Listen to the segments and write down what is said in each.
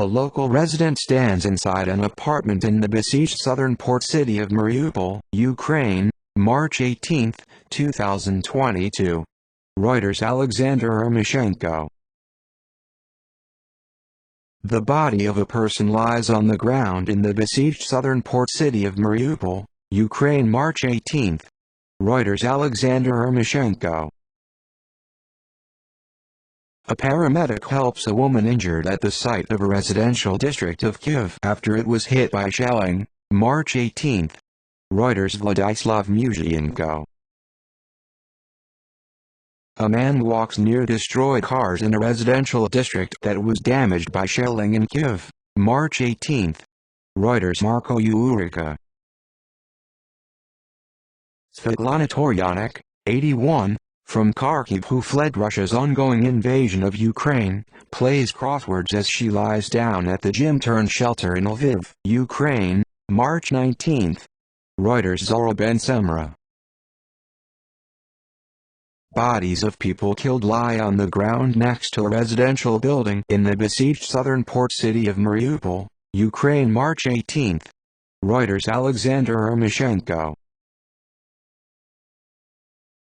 A local resident stands inside an apartment in the besieged southern port city of Mariupol, Ukraine, March 18, 2022. Reuters. Alexander Ermoshenko. The body of a person lies on the ground in the besieged southern port city of Mariupol, Ukraine, March 18. Reuters. Alexander Ermoshenko. A paramedic helps a woman injured at the site of a residential district of Kyiv after it was hit by shelling, March 18. Reuters. Vladislav Muzhienko. A man walks near destroyed cars in a residential district that was damaged by shelling in Kyiv, March 18. Reuters. Marko Yurika. Svetlana Toryanik, 81, from Kharkiv, who fled Russia's ongoing invasion of Ukraine, plays crosswords as she lies down at the gym-turned-shelter in Lviv, Ukraine, March 19. Reuters. Zora Ben Semra. Bodies of people killed lie on the ground next to a residential building in the besieged southern port city of Mariupol, Ukraine, March 18. Reuters. Alexander Ermoshenko.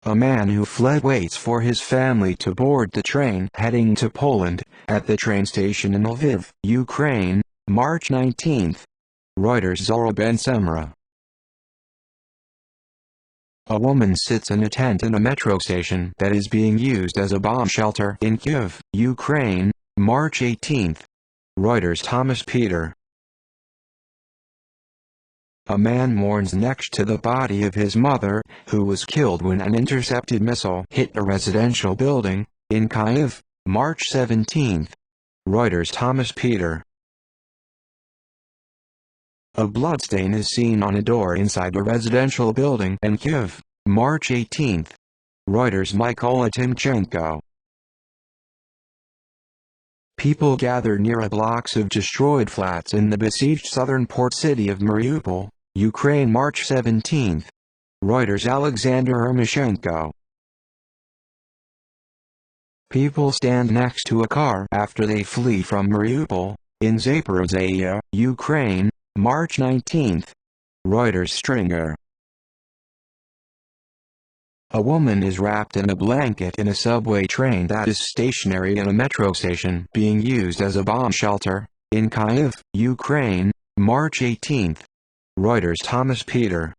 A man who fled waits for his family to board the train heading to Poland, at the train station in Lviv, Ukraine, March 19. Reuters. Zora Ben Semra. A woman sits in a tent in a metro station that is being used as a bomb shelter in Kyiv, Ukraine, March 18. Reuters. Thomas Peter. A man mourns next to the body of his mother, who was killed when an intercepted missile hit a residential building, in Kyiv, March 17. Reuters. Thomas Peter. A bloodstain is seen on a door inside a residential building in Kyiv, March 18. Reuters. Mykola Timchenko. People gather near a blocks of destroyed flats in the besieged southern port city of Mariupol, Ukraine, March 17. Reuters. Alexander Ermoshenko. People stand next to a car after they flee from Mariupol, in Zaporizhzhia, Ukraine, March 19. Reuters. Stringer. A woman is wrapped in a blanket in a subway train that is stationary in a metro station being used as a bomb shelter, in Kyiv, Ukraine, March 18. Reuters. Thomas Peter.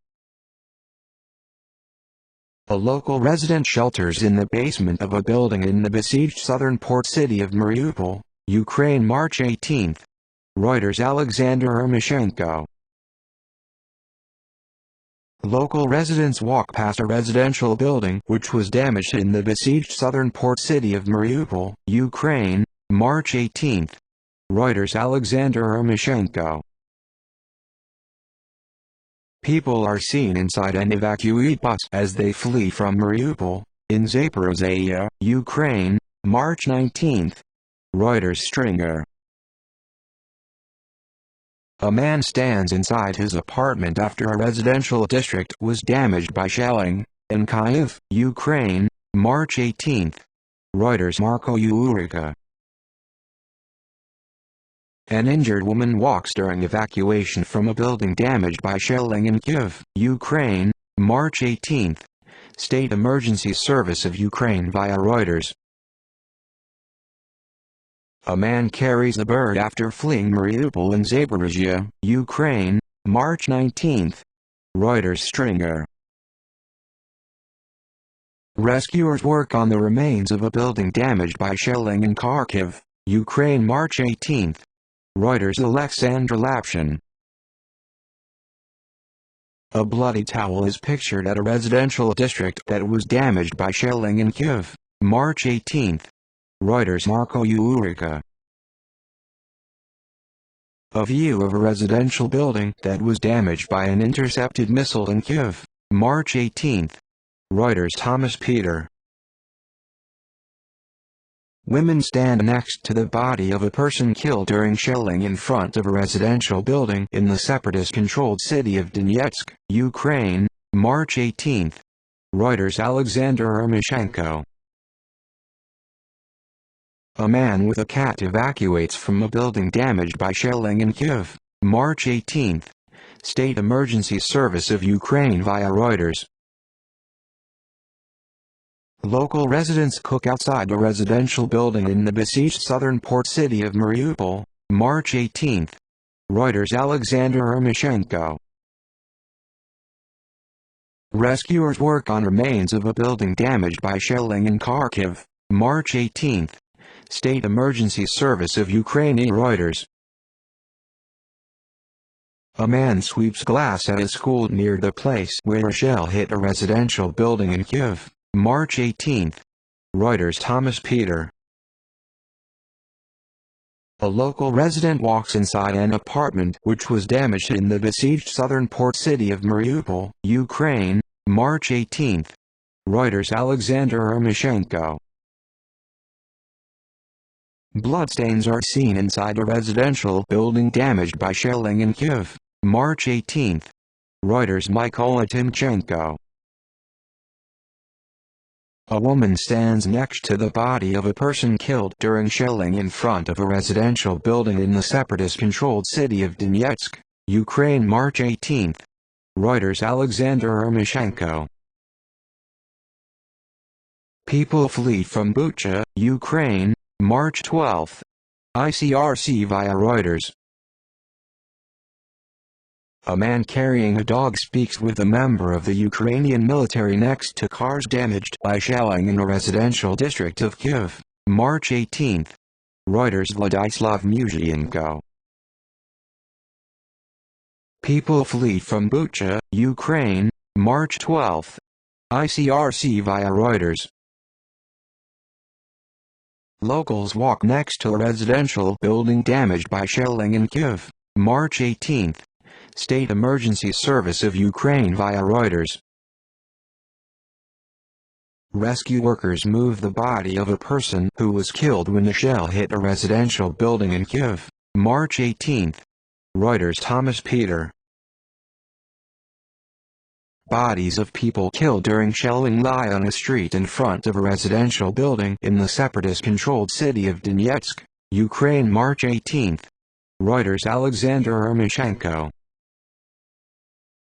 A local resident shelters in the basement of a building in the besieged southern port city of Mariupol, Ukraine, March 18. Reuters. Alexander Ermoshenko. Local residents walk past a residential building which was damaged in the besieged southern port city of Mariupol, Ukraine, March 18. Reuters. Alexander Ermoshenko. People are seen inside an evacuee bus as they flee from Mariupol, in Zaporizhzhia, Ukraine, March 19. Reuters. Stringer. A man stands inside his apartment after a residential district was damaged by shelling, in Kyiv, Ukraine, March 18. Reuters. Marko Yurika. An injured woman walks during evacuation from a building damaged by shelling in Kyiv, Ukraine, March 18. State Emergency Service of Ukraine via Reuters. A man carries a bird after fleeing Mariupol in Zaporizhzhia, Ukraine, March 19. Reuters. Stringer. Rescuers work on the remains of a building damaged by shelling in Kharkiv, Ukraine, March 18. Reuters. Alexander Lapshin. A bloody towel is pictured at a residential district that was damaged by shelling in Kyiv, March 18. Reuters. Marko Yurika. A view of a residential building that was damaged by an intercepted missile in Kyiv, March 18. Reuters. Thomas Peter. Women stand next to the body of a person killed during shelling in front of a residential building in the separatist-controlled city of Donetsk, Ukraine, March 18. Reuters. Alexander Ermoshenko. A man with a cat evacuates from a building damaged by shelling in Kyiv, March 18. State Emergency Service of Ukraine via Reuters. Local residents cook outside a residential building in the besieged southern port city of Mariupol, March 18. Reuters. Alexander Ermoshenko. Rescuers work on remains of a building damaged by shelling in Kharkiv, March 18. State Emergency Service of Ukraine. Reuters. A man sweeps glass at a school near the place where a shell hit a residential building in Kyiv, March 18. Reuters. Thomas Peter. A local resident walks inside an apartment which was damaged in the besieged southern port city of Mariupol, Ukraine, March 18. Reuters. Alexander Ermoshenko. Bloodstains are seen inside a residential building damaged by shelling in Kyiv, March 18. Reuters. Mykola Timchenko. A woman stands next to the body of a person killed during shelling in front of a residential building in the separatist-controlled city of Donetsk, Ukraine, March 18. Reuters. Alexander Ermoshenko. People flee from Bucha, Ukraine, March 12. ICRC via Reuters. A man carrying a dog speaks with a member of the Ukrainian military next to cars damaged by shelling in a residential district of Kyiv, March 18. Reuters. Vladislav Muzhienko. People flee from Bucha, Ukraine, March 12. ICRC via Reuters. Locals walk next to a residential building damaged by shelling in Kyiv, March 18. State Emergency Service of Ukraine via Reuters. Rescue workers move the body of a person who was killed when a shell hit a residential building in Kyiv, March 18. Reuters. Thomas Peter. Bodies of people killed during shelling lie on a street in front of a residential building in the separatist-controlled city of Donetsk, Ukraine, March 18. Reuters. Alexander Ermoshenko.